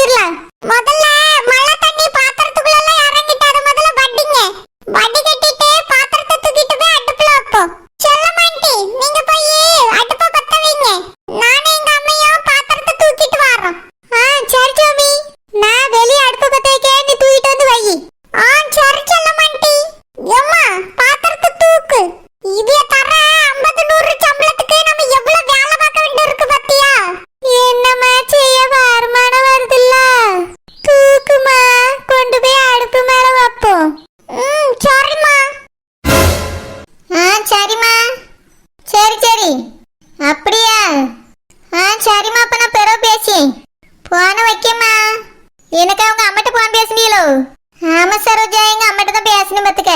செஞ்சிரலாம். முதல்ல மழை தண்ணி பாத்திரத்துக்குள்ள எல்லாம் இறங்கிட்டு அத முதல்ல வடிங்க. வடி கட்டிட்டு பாத்திரத்தை தூக்கிட்டு போய் அடுப்புல வைப்போம். செல்லமாண்டி நீங்க போய் அடுப்பை பத்த வைங்க. நானே எங்க அம்மையும் பாத்திரத்தை தூக்கிட்டு வரோம். சரி ஜோமி. நான் வெளிய அடுப்பை பத்த வைக்க, நீ தூக்கிட்டு வந்து வை. சரி செல்லமாண்டி. அம்மா பாத்திரத்தை தூக்கு. இதே தர 50 100 சம்பளத்துக்கு நம்ம எவ்வளவு வேலை பார்க்க வேண்டியிருக்கு பாத்தியா? என்னம்மா செய்ய வருமானம் வருதுல்ல? தூக்குமா, கொண்டு போய் அடுப்பு மேல வைப்போம். சரிம்மா. சரிம்மா. சரி சரி அப்படியா? சரிம்மா. அப்ப நான் பெற பேசி போன வைக்கம்மா. எனக்கு அவங்க அம்மட்ட போன் பேசுனீங்களோ? ஆமா சரோஜா, எங்க அம்மட்ட தான் பேசணும் பத்துக்க.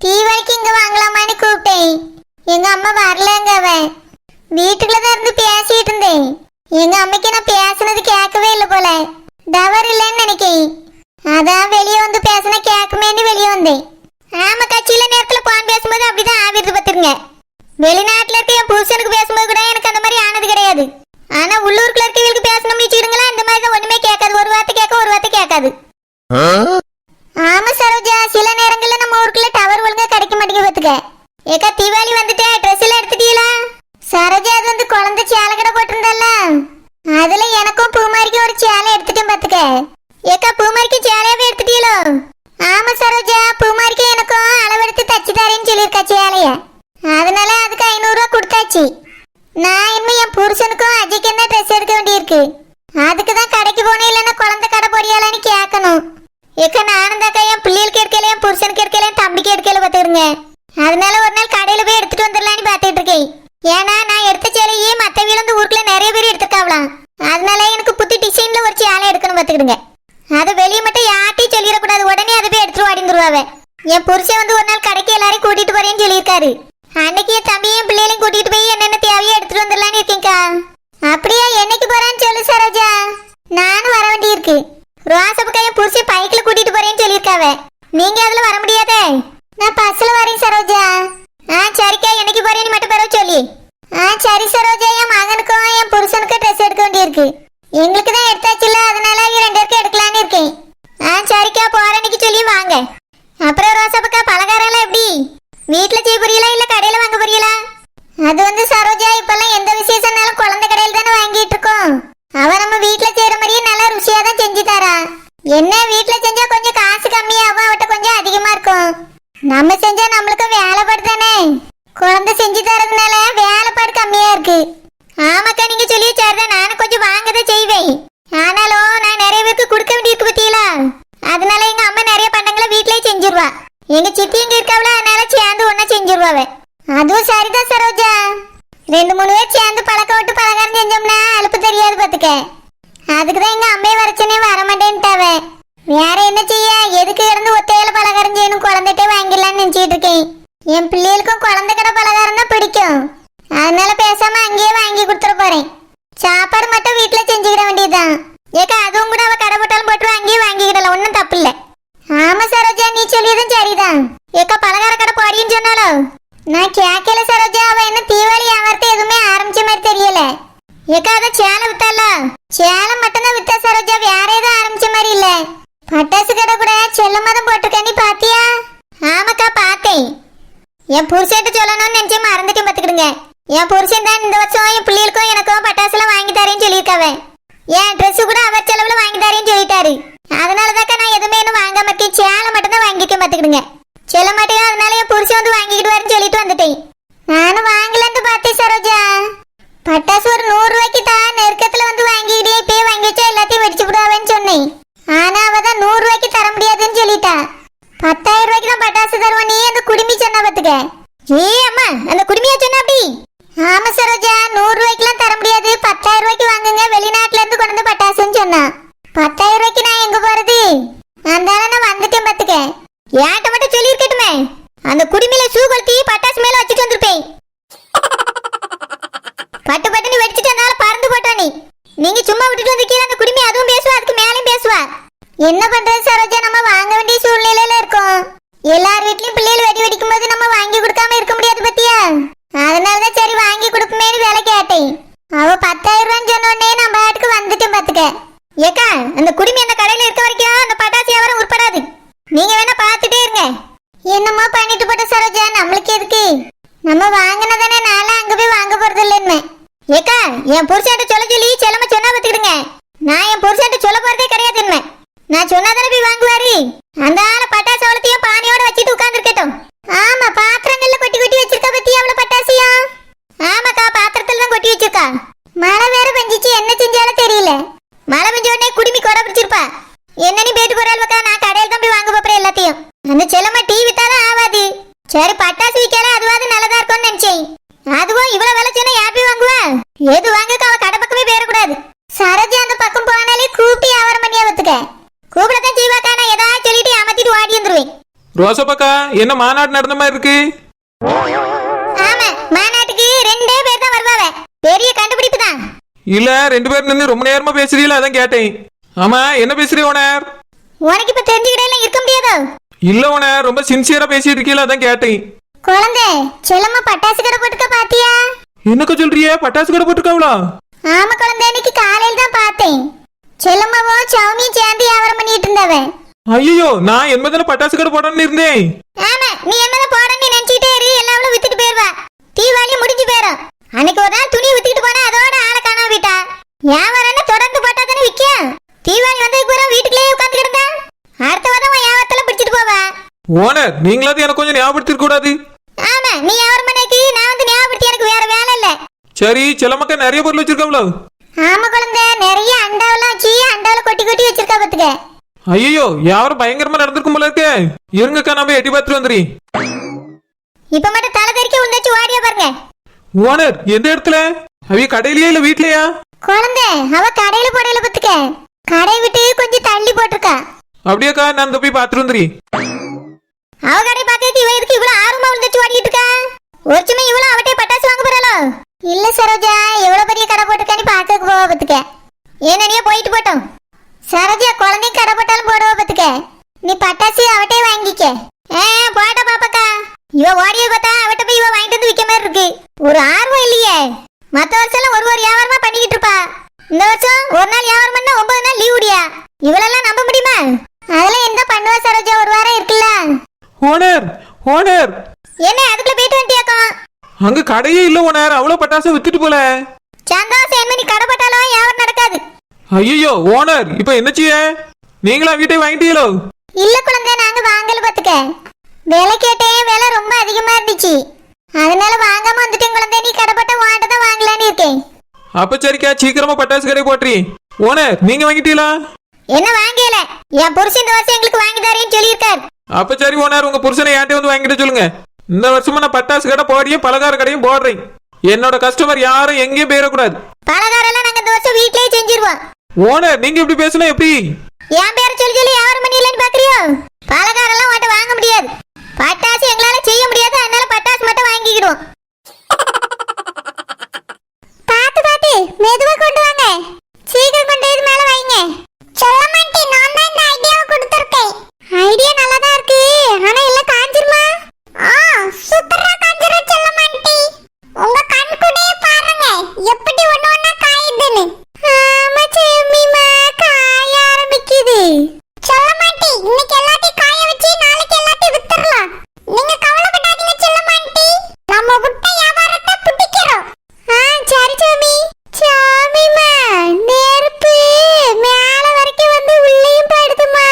தீவாய்க்கு இங்க வாங்கலாமான்னு கூப்பிட்டேன். எங்க அம்மா வரலங்க. அவன் வீட்டுக்குள்ளதான் இருந்து பேசிட்டு இருந்தேன். எங்க அம்மைக்கு நான் பேசுனது கேட்கவே இல்லை போல. டவர் இல்லைன்னு நினைக்கேன். அதான் வெளியே வந்து பேசினா கேட்குமேன்னு வெளியே வந்தேன். ஆமா, கட்சியில நேரத்துல போன் பேசும்போது அப்படிதான் ஆவிருது பத்துருங்க. வெளிநாட்டுல இருக்க என் புருஷனுக்கு பேசும்போது கூட எனக்கு அந்த மாதிரி ஆனது கிடையாது. ஆனா உள்ளூருக்குள்ள இருக்கவங்களுக்கு பேசணும்னு வச்சுக்கிடுங்களா, இந்த மாதிரி தான் ஒண்ணுமே கேட்காது. ஒரு வார்த்தை கேட்க, ஒரு வார்த்தை கேட்காது. ஆமா சரோஜா, சில நேரங்கள்ல நம்ம ஊருக்குள்ள டவர் ஒழுங்கா கிடைக்க மாட்டேங்குது பத்துக்க. ஏக்கா தீபாவளி வந்துட்டு ட்ரெஸ் எல்லாம் எடுத்துட்டீங்களா? சரோஜா அது வந்து குழந்தை சேலை கடை போட்டிருந்தல்ல, அதுல எனக்கும் பூமாரிக்கும் ஒரு சேலை எடுத்துட்டேன் பாத்துக்க. ஏக்கா பூமாரிக்கு சேலையாவே எடுத்துட்டீங்களோ? ஆமா சரோஜா, பூமாரிக்கு எனக்கும் அளவெடுத்து தச்சு தரேன்னு சொல்லியிருக்கா சேலைய. அதனால அதுக்கு 500 ரூபா கொடுத்தாச்சு. நான் இன்னும் என் புருஷனுக்கும் அஜய்க்கு என்ன ட்ரெஸ் எடுக்க வேண்டியிருக்கு. அதுக்கு தான் கடைக்கு போனேன். இல்லைன்னா குழந்தை கடை போறியாலான்னு கேட்கணும். ஏக்கா நானும் தாக்கா என் பிள்ளைகளுக்கு எடுக்கல, என் புருஷனுக்கு எடுக்கல, என் தம்பிக்கு எடுக்கல பாத்துருங்க. அதனால ஒரு நாள் கடையில போய் எடுத்துட்டு வந்துடலான்னு பாத்துட்டு இருக்கேன். ஏன்னா நான் எடுத்த சேலையே மத்தவங்க வந்து ஊருக்குள்ள நிறைய பேர் எடுத்துருக்காவலாம். அதனால எனக்கு புது டிசைன்ல ஒரு சேலை எடுக்கணும் பாத்துக்கிடுங்க. அதை வெளியே மட்டும் யார்ட்டையும் சொல்லிடக்கூடாது. உடனே அதை போய் எடுத்துட்டு வாடிந்துருவாவே. என் புருஷன் வந்து ஒரு நாள் கடைக்கு எல்லாரையும் கூட்டிட்டு போறேன்னு சொல்லியிருக்காரு. அன்னைக்கு என் தம்பியும் பிள்ளைகளையும் கூட்டிட்டு போய் என்னென்ன தேவையோ எடுத்துட்டு வந்துடலான்னு இருக்கீங்கக்கா. அப்படியா? என்னைக்கு போறான்னு சொல்லு சரோஜா, நானும் வர வேண்டி இருக்கு. ரோசப்புக்கா என் புருஷன் பைக்ல கூட்டிட்டு போறேன்னு சொல்லியிருக்காவே. நீங்க அதுல வர முடியாதே? நான் பஸ்ல வரேன் சரோஜா. சரிக்கா, என்னைக்கு போறேன்னு மட்டும் பெற சொல்லி. சரி சரோஜா, என் மகனுக்கும் என் புருஷனுக்கும் ட்ரெஸ் எடுக்க வேண்டியிருக்கு. எங்களுக்கு தான் எடுத்தாச்சுல்ல, அதனால 2 பேருக்கு எடுக்கலான்னு இருக்கேன். சரிக்கா, போற அன்னைக்கு சொல்லி வாங்க. அப்புறம் ரோசப்புக்கா பலகாரம் எல்லாம் எப்படி? வீட்டுல செய்ய போறீங்களா இல்ல கடையில வாங்க போறீங்களா? அது வந்து சரோஜா, இப்பெல்லாம் எந்த விசேஷம்னாலும் குழந்தை கடையில தானே வாங்கிட்டு இருக்கோம். அவ நம்ம வீட்டுல செய்யற மாதிரியே நல்லா ருசியா தான் செஞ்சு தரா. என்ன வீட்டுல செஞ்சா கொஞ்சம் காசு கம்மியாகும், அவட்ட கொஞ்சம் அதிகமா இருக்கும். நம்ம செஞ்சா நம்மளுக்கு வேலைப்பாடு தானே. குழந்தை செஞ்சு தரதுனால வேலைப்பாடு கம்மியா இருக்கு. ஆமாக்கா, நீங்க சொல்லி சரிதான். நானும் கொஞ்சம் வாங்கதான் செய்வேன். ஆனாலும் நான் நிறைய பேருக்கு கொடுக்க வேண்டியிருக்கு பத்தியலா. அதனால எங்க அம்மா நிறைய பண்டங்களை வீட்லயே செஞ்சிருவா. எங்க சித்தி இங்க இருக்காவல, அதனால சேர்ந்து ஒன்னா செஞ்சிருவாவ. அதுவும் சரிதான் சரோஜா. 2-3 பேர் சேர்ந்து பழக்க விட்டு பலகாரம் செஞ்சோம்னா அலுப்பு தெரியாது பாத்துக்க. அதுக்குதான் எங்க அம்மையை வரச்சனே வரமாட்டேன்ட்டாவ. வேற என்ன செய்ய, எதுக்கு இருந்து ஒத்தையில பலகாரம் செய்யணும், குழந்தைட்டே வாங்கிடலான்னு நினைச்சிட்டு இருக்கேன். என் பிள்ளைகளுக்கும் குழந்தை கடை பலகாரம் தான் பிடிக்கும். அதனால பேசாம அங்கேயே வாங்கி கொடுத்துட போறேன். சாப்பாடு மட்டும் வீட்டுல செஞ்சுக்கிட வேண்டியதுதான். ஏக்கா அதுவும் கூட அவ கடை போட்டாலும் போட்டு அங்கேயே வாங்கிக்கிடலாம், ஒன்னும் தப்பு இல்ல. ஆமா சரோஜா, நீ சொல்லியதும் சரிதான். ஏக்கா பலகார கடை போறின்னு சொன்னாலும் நான் கேட்கல சரோஜா. அவ என்ன தீபாவளி வியாபாரத்தை எதுவுமே ஆரம்பிச்ச மாதிரி தெரியல. ஏக்கா அதை சேலை வித்தால, சேலை மட்டும்தான் வித்தா சரோஜா, வேற எதுவும் ஆரம்பிச்ச மாதிரி இல்ல. பட்டாசு கடை கூட செல்லமாதான் போட்டிருக்க, நீ பாத்தியா? ஆமாக்கா பார்த்தேன். என் புருஷன்ட்டு சொல்லணும்னு நினைச்சே மறந்துட்டேன் பாத்துக்கிடுங்க. என் புருஷன் தான் இந்த வருஷம் என் பிள்ளைகளுக்கும் எனக்கும் பட்டாசு எல்லாம் வாங்கி தரேன்னு சொல்லியிருக்காவ. என் ட்ரெஸ் கூட அவர் செலவுல வாங்கி தரேன்னு சொல்லிட்டாரு. அதனாலதாக்கா நான் எதுவுமே இன்னும் வாங்காம இருக்கேன். சேலை மட்டும் தான் வாங்கிக்க பாத்துக்கிடுங்க. சொல்ல மாட்டேங்க, அதனால என் புருஷன் வந்து வாங்கிக்கிட்டு வரேன்னு சொல்லிட்டு வந்துட்டேன். நானும் வாங்கலன்னு பார்த்தேன் சரோஜா. பட்டாசு ஒரு 100 ரூபாய்க்கு தான் நெருக்கத்துல வந்து வாங்கிக்கிட்டே இப்பயே வாங்கி வச்சா எல்லாத்தையும் வெடிச்சு விடுவான்னு சொன்னேன். ஆனா அவதான் 100 ரூபாய்க்கு தர முடியாதுன்னு சொல்லிட்டா. 10,000 ரூபாய்க்கு தான் பட்டாசு தருவோம். நீ அந்த குடுமி சொன்ன பாத்துக்க. அம்மா, அந்த குடுமியா சொன்ன அப்படி? ஆமா சரோஜா, 100 ரூபாய்க்குலாம் தர முடியாது, 10,000 ரூபாய்க்கு வாங்குங்க, வெளிநாட்டுல இருந்து கொண்டு வந்து பட்டாசுன்னு சொன்னா. 10,000 ரூபாய்க்கு நான் எங்க போறது? அதனால நான் வந்துட்டேன் பாத்துக்க. ஏன்ட்ட மட்டும் சொல்லி இருக்கட்டுமே, அந்த குடுமியில ஷூ கொளுத்தி பட்டாசு மேல வச்சுட்டு வந்திருப்பேன். பட்டு பட்டுன்னு வெடிச்சிட்டு அதனால பறந்து போட்டா. நீங்க சும்மா விட்டுட்டு வந்திருக்கீங்க. அந்த குடுமி அதுவும் பேசுவா, அதுக்கு மேலேயும் பேசுவா. என்ன பண்றது சரோஜா, நம்ம வாங்க வேண்டிய சூழ்நிலையில இருக்கோம். எல்லார் வீட்லயும் பிள்ளைகள் வெடி வெடிக்கும் போது நம்ம வாங்கி கொடுக்காம இருக்க முடியாது பத்தியா. அதனாலதான் சரி வாங்கி கொடுப்போமேனு வேலை கேட்டேன். அவ 10,000 ரூபான்னு சொன்ன உடனே நம்ம பாட்டுக்கு வந்துட்டேன் பாத்துக்க. ஏக்கா ஏக்கா அந்த குடுமி அந்த கடையில இருக்க வரைக்கும் அந்த பட்டாசு வியாபாரம் உட்படாது. நீங்க வேணா பார்த்துட்டே இருங்க. என்னமோ பண்ணிட்டு போட்ட சரோஜா, நம்மளுக்கு எதுக்கு? நம்ம வாங்கினதானே, நாளா அங்க போய் வாங்க போறது இல்லைன்னு. ஏக்கா என் புருஷன்ட்ட சொல்ல சொல்லி செல்லமா சொன்னா பத்துக்கிடுங்க. நான் என் புருஷன்ட்ட சொல்ல போறதே கிடையாதுன்னு. நான் சொன்னாதானே போய் வாங்குவாரு. அந்த ஆள பட்டாசு அவ்வளத்தையும் பானையோட வச்சுட்டு உட்கார்ந்து இருக்கட்டும். ஆமா, பாத்திரங்கள்ல கொட்டி கொட்டி வச்சிருக்கா பத்தியா அவ்வளவு பட்டாசியா? ஆமாக்கா, பாத்திரத்துல தான் கொட்டி வச்சிருக்கா. மழை வேற பெஞ்சிச்சு, என்ன செஞ்சாலும் தெரியல. மழை பெஞ்ச உடனே குடுமி கொடை பிடிச்சிருப்பா. என்ன நீ பேட்டு போறாள்வக்கா, நான் கடையில தான் போய் வாங்க போறேன் எல்லாத்தையும். அந்த செல்லம்மா டீ வித்தாலும் ஆகாது. சரி பட்டாசு விற்கால, அதுவாது நல்லதா இருக்கும்னு நினைச்சேன். அதுவும் இவ்வளவு விலை சொன்னா யார் போய் வாங்குவா? எது வாங்கக்க அவ கடை பக்கமே பேரக்கூடாது. சரோஜா அந்த பக்கம் போனாலே கூப்பிட்டு வியாபாரம் பண்ணியா வத்துக்க. கூப்பிடத்தான் செய்வாக்கா, நான் ஏதாவது சொல்லிட்டு ஏமாத்திட்டு ஓடி வந்துருவேன். ரோசப்பாக்கா, என்ன மாநாடு நடந்த மாதிரி இருக்கு? ஆமா, மாநாட்டுக்கு 2 பேர் தான் வருவாங்க. பெரிய கண்டுபிடிப்பு தான். இல்ல 2 பேர் நின்று ரொம்ப நேரமா பேசுறீங்களா, அதான் கேட்டேன். ஆமா, என்ன பேசுறீ ஓனர்? உனக்கு இப்ப தெரிஞ்சுக்கிட்டே இருக்க முடியாதோ? இல்ல ஓனர், ரொம்ப சின்சியரா பேசிட்டு இருக்கீங்களா, அதான் கேட்டேன். குழந்தை செல்லம்மா பட்டாசு கடை போட்டுக்க பாத்தியா? என்னக்கா சொல்றியே, பட்டாசு கடை போட்டுருக்காவளா? ஆமா குழந்தை, இன்னைக்கு காலையில தான் பார்த்தேன். செல்லம்மாவும் சௌமியும் சேர்ந்து வியாபாரம் பண்ணிட்டு இருந்தவன். ஐயோ, நான் என்பதான பட்டாசு கடை போடணும்னு இருந்தேன். ஆமா, நீ என்னதான் போடணும்னு நினைச்சிட்டே இரு, எல்லாவளும் வித்துட்டு போயிருவா. தீபாவளி முடிஞ்சு போயிரும். அன்னைக்கு ஒரு நாள் துணி வித்துக்கிட்டு போனா அதோட ஆளை காணாம விட்டா. வியாபாரம் தொடர்ந்து போட்டா தானே விற்கும். தீபாவளி வந்ததுக்கு பிறகு வீட்டுக்குள்ளே உட்கார்ந்து கிடந்தா அடுத்த வாரம் வியாபாரத்துல பிடிச்சிட்டு போவா. ஓனர், நீங்களாவது எனக்கு கொஞ்சம் ஞாபகப்படுத்திக்க கூடாது? ஆமா, நீ வியாபாரம் பண்ணி நான் வந்து ஞாபகப்படுத்தி, எனக்கு வேற வேலை இல்ல. சரி, செல்லமக்கா நிறைய பொருள் வச்சிருக்காங்களோ? ஆமா குழந்தை, நிறைய அண்டாவெல்லாம் வச்சு அண்டாவில கொட்டி கொட்டி வச்சிருக்கா பாத்துக்க. ஐயோ, யாரும் பயங்கரமா நடந்திருக்கும் போல இருக்கு. இருங்கக்கா, நான் போய் எட்டி பார்த்துட்டு வந்துறேன். இப்ப மட்டும் தலை தெறிக்க உண்டாச்சு ஓடியா பாருங்க. ஓனர், எந்த இடத்துல? அவிய கடையிலயா இல்ல வீட்லயா? குழந்தை அவ கடையில போடையில பாத்துக்க. கடை விட்டு கொஞ்சம் தள்ளி போட்டிருக்கா. அப்படியாக்கா, நான் அந்த போய் பார்த்துட்டு வந்துறேன். அவ கடை பார்க்கறதுக்கு இவ எதுக்கு இவ்வளவு ஆர்வமா உண்டாச்சு ஓடிட்டு இருக்கா? ஒரு சும்மா இவ்வளவு அவட்டே பட்டாசு வாங்க போறாளோ? இல்ல சரோஜா, எவ்வளவு பெரிய கடை போட்டுருக்கான்னு பாக்க போவா பாத்துக்க. ஏன்னா போயிட்டு போட்டோம். சரோஜா குழந்தை கடை போட்டாலும் போடுவா பாத்துக்க. நீ பட்டாசு அவட்டே வாங்கிக்க. போட்டா பாப்பாக்கா. இவ ஓடிய பார்த்தா அவட்ட போய் இவ வாங்கிட்டு வந்து விற்க மாதிரி இருக்கு. ஒரு ஆர்வம் இல்லையே. மத்த வருஷம் எல்லாம் ஒரு வியாபாரமா பண்ணிக்கிட்டு இருப்பா. இந்த வருஷம் ஒரு நாள் வியாபாரம் பண்ணா 9 நாள் லீவ் விடியா. இவளெல்லாம் நம்ப முடியுமா? அதெல்லாம் என்ன பண்ணுவா சரோஜா, ஒரு வாரம் இருக்குல்ல. ஓனர், ஓனர், என்ன அதுக்குள்ள போயிட்டு வந்துட்டியாக்கா? அங்க கடையே இல்ல ஓனர், அவ்வளவு பட்டாசு வித்துட்டு போல. சந்தோஷம், என்ன நீ கடை போட்டாலும் வியாபாரம் நடக்காது. ஐயோ ஓனர், இப்ப என்ன செய்ய? நீங்களா வீட்டை வாங்கிட்டீங்களோ? இல்ல குழந்தை, நாங்க வாங்கல பாத்துக்க. விலை கேட்டேன், விலை ரொம்ப அதிகமா இருந்துச்சு. அதனால வாங்காம வந்துட்டேன் குழந்தை. நீ கடை போட்ட வாண்ட தான் வாங்கலான்னு இருக்கேன். அப்ப சரிக்கா, சீக்கிரமா பட்டாசு கடை போட்டுறீ. ஓனர், நீங்க வாங்கிட்டீங்களா? என்ன வாங்கல, என் புருஷன் இந்த வருஷம் எங்களுக்கு வாங்கி தரேன்னு சொல்லியிருக்காரு. அப்ப சரி ஓனர், உங்க புருஷனை ஏன்ட்டே வந்து வாங்கிட்டு சொல்லுங்க. இந்த வருஷமா நான் பட்டாசு கடை போடியும் பலகார கடையும் போடுறேன். என்னோட கஸ்டமர் யாரும் எங்கேயும் போயிடக்கூடாது. பலகாரம் எல்லாம் நாங்க இந்த வருஷம் வீட்லயே செஞ்சிருவோம். ஓனர், நீங்க இப்படி பேசினா எப்படி? என் பேரை சொல்லி சொல்லி வியாபாரம் பண்ணிடலன்னு பாக்குறியோ? பலகாரம் எல்லாம் உன்ட்ட வாங்க முடியாது. பட்டாசு எங்களால செய்ய முடியாது, அதனால பட்டாசு மட்டும் வாங்கிக்கிடுவோம். பாத்து பாத்து மெதுவா கொண்டு வாங்க. சீக்கிரம் கொண்டு இது மேல வைங்க. சொல்ல மாட்டேன், நான் தான் இந்த ஐடியாவை கொடுத்திருக்கேன். ஐடியா நல்லா தான் இருக்கு, ஆனா எல்லாம் காஞ்சிருமா? சூப்பரா காஞ்சிரும் சொல்ல மாட்டேன். உங்க கண் கூடயே பாருங்க எப்படி ஒண்ணு ஒண்ணா காயுதுன்னு. ஆமா செம்மிமா, காய ஆரம்பிக்குது. சொல்ல மாட்டேன், இன்னைக்கு எல்லாத்தையும் காய வச்சு நாளைக்கு எல்லாத்தையும் வித்துறலாம். நீங்க கவலைப்படாதீங்க சொல்ல மாட்டேன். நம்ம விட்ட வியாபாரத்தை பிடிக்கிறோம். சரி சாமி. சாமிமா, நெருப்பு மேல வரைக்கும் வந்து உள்ளேயும் படுதுமா.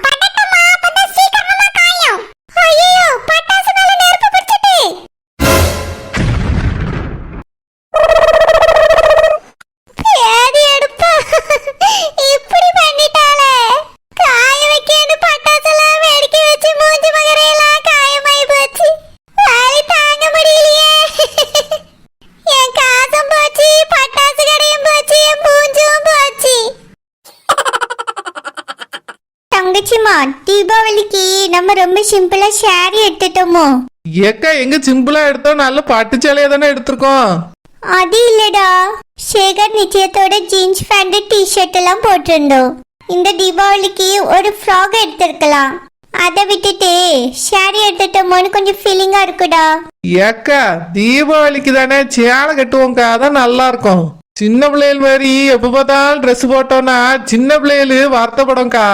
படட்டுமா, அப்பதான் சீக்கிரமா காயும். ஐயோ, பட்டாசு மேல நெருப்பு பிடிச்சிட்டு. பேதி எடுப்பா, இப்படி பண்ணிட்டாளே. காய வைக்கேன்னு பட்டாசெல்லாம் வெடிக்க வச்சு மூஞ்சி மகரையெல்லாம் காயமாயி போச்சு. வலி தாங்க முடியலையே. என் காசும் போச்சு, பட்டாசு கடையும் போச்சு, என் மூஞ்சும் போச்சு. தங்கச்சிமா, தீபாவளிக்கு நம்ம ரொம்ப சிம்பிளா சாரி எடுத்துட்டோமோ? ஏக்கா, எங்க சிம்பிளா எடுத்தோம், நல்ல பட்டு சேலையா தானே எடுத்திருக்கோம். அது இல்லடா, சேகர் நிச்சயத்தோட ஜீன்ஸ் பேண்ட் டிஷர்ட் எல்லாம் போட்டிருந்தோம். இந்த தீபாவளிக்கு ஒரு ஃப்ராக் எடுத்திருக்கலாம். அதை விட்டுட்டு சாரி எடுத்துட்டோமோன்னு கொஞ்சம் ஃபீலிங்கா இருக்குடா. ஏக்கா, தீபாவளிக்கு தானே சேலை கட்டுவோம்க்கா, அதான் நல்லா இருக்கும். சின்ன பிள்ளைகள் மாதிரி எப்ப பார்த்தாலும் ட்ரெஸ் போட்டோம்னா சின்ன பிள்ளைகள் வருத்தப்படும்க்கா.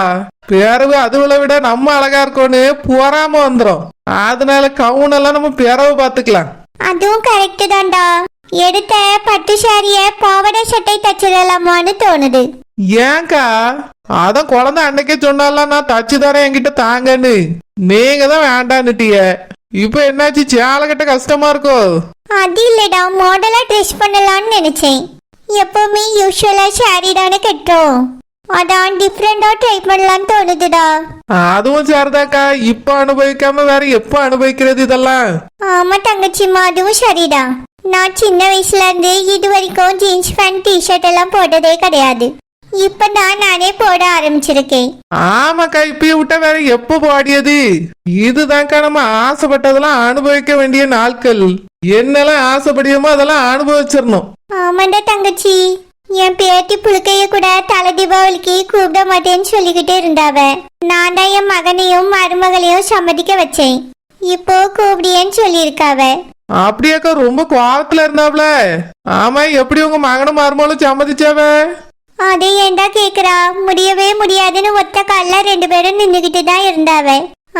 பிறகு அதுவளை விட நம்ம அழகா இருக்கோன்னு பொறாம வந்துடும். அதனால கவுனெல்லாம் நம்ம பிறவு பாத்துக்கலாம். அதுவும் கரெக்ட் தான்டா. எடுத்த பட்டு சாரிய பாவாடை சட்டை தச்சிடலாமான்னு தோணுது. ஏன்க்கா? அதான் குழந்தை அன்னைக்கே சொன்னாலாம் நான் தச்சு தரேன் என்கிட்ட தாங்கன்னு. நீங்க தான் வேண்டான்னுட்டிய. இப்ப என்னாச்சு? சேலை கட்ட கஷ்டமா இருக்கோ? அது இல்லடா, மாடலா ட்ரெஸ் பண்ணலாம்னு நினைச்சேன். எப்பவுமே யூஸ்வலா சாரி தானே கட்டுறோம். அதான் டிஃப்ரெண்டா ட்ரை பண்ணலாம்னு தோணுதுடா. அதுவும் சரிதாக்கா. இப்ப அனுபவிக்காம வேற எப்ப அனுபவிக்கிறது இதெல்லாம்? ஆமா தங்கச்சிம்மா, அதுவும் சரிடா. நான் சின்ன வயசுல இருந்து இது வரைக்கும் ஜீன்ஸ் பேண்ட் டிஷர்ட் எல்லாம் போட்டதே கிடையாது. இப்பதான் நானே போட ஆரம்பிச்சிருக்கேன். ஆமாக்கா, இப்ப விட்டா வேற எப்ப பாடியது? இதுதான்க்கா நம்ம ஆசைப்பட்டதெல்லாம் அனுபவிக்க வேண்டிய நாட்கள். என்னெல்லாம் ஆசைப்படியுமோ அதெல்லாம் அனுபவிச்சிடணும். ஆமாண்டா தங்கச்சி. என் பேத்தி புழுக்கைய கூட தலை தீபாவளிக்கு கூப்பிட மாட்டேன்னு சொல்லிக்கிட்டே இருந்தாவ. நான் தான் என் மகனையும் மருமகளையும் சம்மதிக்க வச்சேன். இப்போ கூப்பிடியேன்னு சொல்லியிருக்காவ. அப்படியாக்கா? ரொம்ப கோவத்துல இருந்தாப்ல. ஆமா, எப்படி உங்க மகனும் மருமகளும் சம்மதிச்சாவ? அதே ஏண்டா கேக்குறா? முடியவே முடியாதுன்னு ஒத்த கால்ல 2 பேரும் நின்னுகிட்டு தான் இருந்தாவ.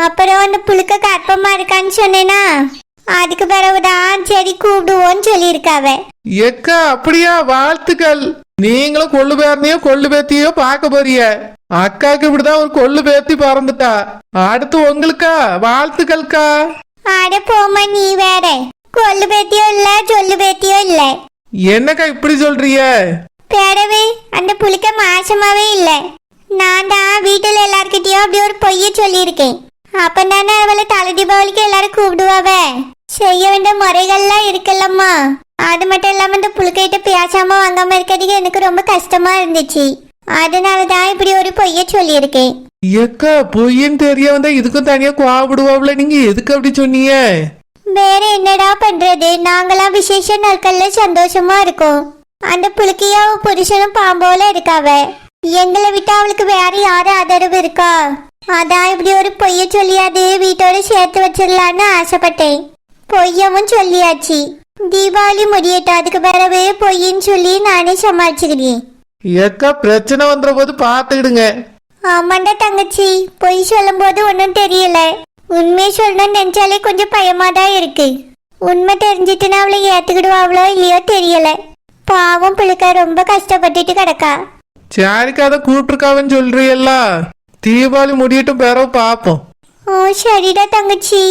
அப்புறம் அந்த புழுக்க கற்பமா இருக்கான்னு சொன்னேனா, அதுக்கு பிறகுதான் சரி கூப்பிடுவோன்னு சொல்லியிருக்காவ. எக்கா அப்படியா? வாழ்த்துக்கள். நீங்களும் கொள்ளு பேரனையோ கொள்ளு பேத்தியோ பார்க்க போறிய. அக்காக்கு இப்படிதான் ஒரு கொள்ளு பேத்தி பறந்துட்டா. அடுத்து உங்களுக்கா? வாழ்த்துக்கள்க்கா. ஆட போமா, நீ வேற. கொள்ளு பேத்தியோ இல்ல, சொல்லு பேத்தியோ இல்ல. என்னக்கா இப்படி சொல்றிய? பேரவே அந்த புளிக்க மாசமாவே இல்ல. நான் தான் வீட்டுல எல்லார்கிட்டயும் அப்படி ஒரு பொய்ய சொல்லியிருக்கேன். அப்பதானே அவளை தலை தீபாவளிக்கு எல்லாரும் கூப்பிடுவாவ. செய்ய வேண்டிய முறைகள்லாம் இருக்குல்லம்மா. அது மட்டும் இல்லாம இந்த புழுக்கிட்ட பேசாம வாங்காம இருக்கிறதுக்கு எனக்கு ரொம்ப கஷ்டமா இருந்துச்சு. அதனாலதான் இப்படி ஒரு பொய்ய சொல்லியிருக்கேன். எக்கா, பொய்யன்னு தெரிய வந்தா இதுக்கும் தனியா கோவப்படுவாப்ல. நீங்க எதுக்கு அப்படி சொன்னீங்க? வேற என்னடா பண்றது, நாங்களாம் விசேஷ நாட்கள்ல சந்தோஷமா இருக்கோம். அந்த புழுக்கியா புருஷனும் பாம்போல இருக்காவ. எங்களை விட்டு அவளுக்கு வேற யாரும் ஆதரவு இருக்கா? அதான் இப்படி ஒரு பொய்ய சொல்லியாது வீட்டோட சேர்த்து வச்சிடலான்னு ஆசைப்பட்டேன். பொய்யவும் சொல்லியாச்சு. தீபாவளி முடியட்டும், அதுக்கு பிறகு பொய்ன்னு சொல்லி நானே சமாளிச்சுக்கிறேன். எக்கா, பிரச்சனை வந்துற போது பாத்துக்கிடுங்க. ஆமாண்டா தங்கச்சி, பொய் சொல்லும் போது ஒன்னும் தெரியல. உண்மையை சொல்லணும்னு நினைச்சாலே கொஞ்சம் பயமா தான் இருக்கு. உண்மை தெரிஞ்சிட்டுனா அவளை ஏத்துக்கிடுவாவளோ இல்லையோ தெரியல. பாவம் பிள்ளைக்க ரொம்ப கஷ்டப்பட்டுட்டு கிடக்கா. சரிக்கா, அதை கூப்பிட்டுருக்காவன்னு சொல்றீல்ல. தீபாவளி முடியட்டும், பிறகு பாப்போம். ஓ சரிடா தங்கச்சி.